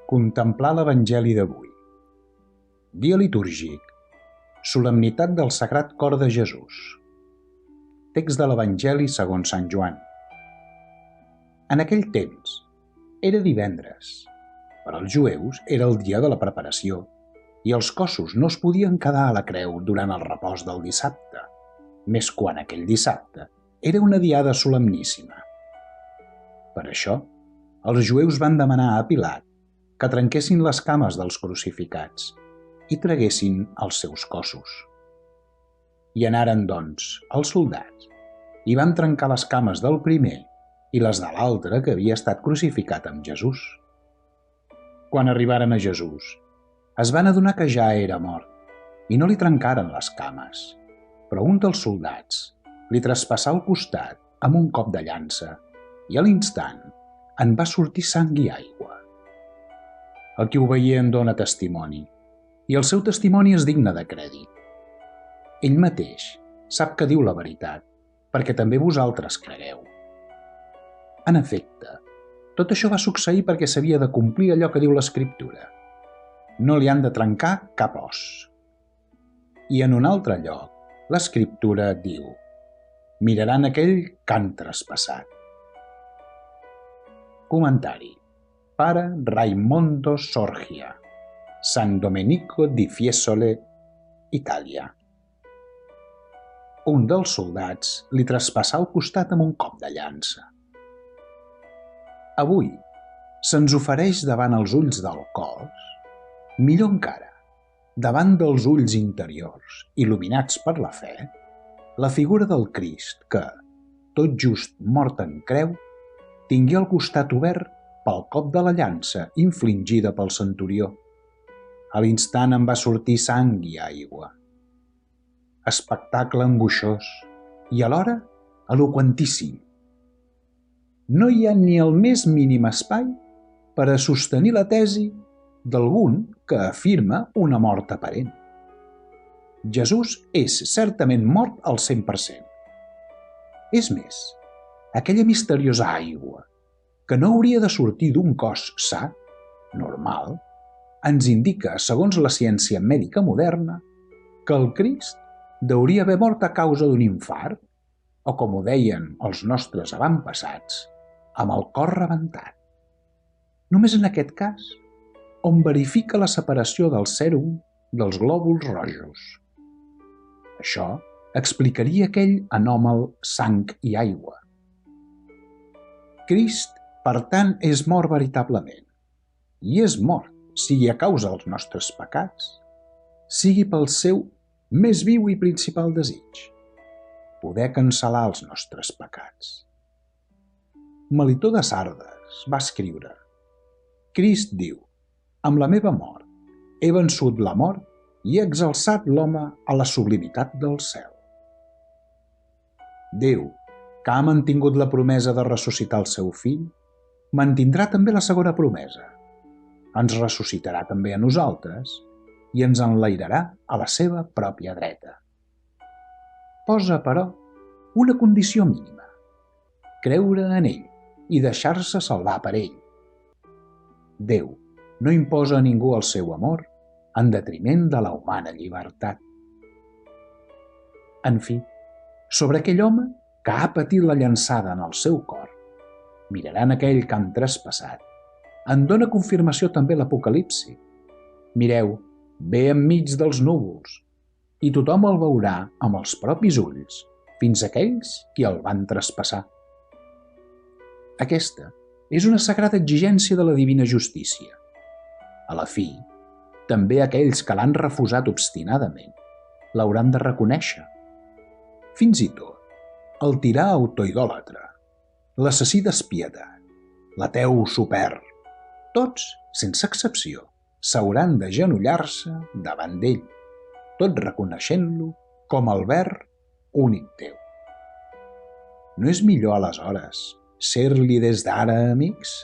Contemplar l'Evangeli d'avui. Dia litúrgic. Solemnitat del Sagrat Cor de Jesús. Text de l'Evangeli segons Sant Joan. En aquell temps, era divendres. Per als jueus era el dia de la preparació i els cossos no es podien quedar a la creu durant el repòs del dissabte, més quan aquell dissabte era una diada solemníssima. Per això, els jueus van demanar a Pilat que trenquessin les cames dels crucificats i traguessin els seus cossos. I anaren, doncs, els soldats i van trencar les cames del primer i les de l'altre que havia estat crucificat amb Jesús. Quan arribaren a Jesús, es van adonar que ja era mort i no li trencaren les cames, però un dels soldats li traspassà el costat amb un cop de llança i a l'instant en va sortir sang i aigua. El qui ho veia en dona testimoni, i el seu testimoni és digne de crèdit. Ell mateix sap que diu la veritat, perquè també vosaltres cregueu. En efecte, tot això va succeir perquè s'havia de complir allò que diu l'Escriptura. No li han de trencar cap os. I en un altre lloc, l'Escriptura diu: miraran aquell que han traspassat. Comentari. Pare Raimondo Sorgia, San Domenico di Fiesole, Itàlia. Un dels soldats li traspassà el costat amb un cop de llança. Avui se'ns ofereix davant els ulls del cos, millor encara, davant dels ulls interiors, il·luminats per la fe, la figura del Crist que, tot just mort en creu, tingué el costat obert pel cop de la llança infligida pel centurió. A l'instant en va sortir sang i aigua. Espectacle angoixós i alhora eloqüentíssim. No hi ha ni el més mínim espai per a sostenir la tesi d'algun que afirma una mort aparent. Jesús és certament mort al 100%. És més, aquella misteriosa aigua que no hauria de sortir d'un cos sa, normal, ens indica, segons la ciència mèdica moderna, que el Crist hauria haver mort a causa d'un infart, o com ho deien els nostres avantpassats, amb el cor rebentat. Només en aquest cas, on verifica la separació del sèrum dels glòbuls rojos. Això explicaria aquell anòmal sang i aigua. Crist, per tant, és mort veritablement. I és mort, sigui a causa dels nostres pecats, sigui pel seu més viu i principal desig, poder cancel·lar els nostres pecats. Melitó de Sardes va escriure: Crist diu, amb la meva mort he vençut la mort i he exalçat l'home a la sublimitat del cel. Déu, que ha mantingut la promesa de ressuscitar el seu fill, mantindrà també la segona promesa. Ens ressuscitarà també a nosaltres i ens enlairarà a la seva pròpia dreta. Posa, però, una condició mínima: creure en ell i deixar-se salvar per ell. Déu no imposa a ningú el seu amor en detriment de la humana llibertat. En fi, sobre aquell home que ha patit la llançada en el seu cor, miraran aquell que han traspassat. En dona confirmació també l'Apocalipsi. Mireu, ve enmig dels núvols, i tothom el veurà amb els propis ulls, fins aquells qui el van traspassar. Aquesta és una sagrada exigència de la divina justícia. A la fi, també aquells que l'han refusat obstinadament l'hauran de reconèixer. Fins i tot, el tirà autoidòlatra, l'assassí despietat, l'ateu superb, tots, sense excepció, s'hauran d'agenollar-se davant d'ell, tot reconeixent-lo com el Verb únic Déu. No és millor, aleshores, ser-li des d'ara amics?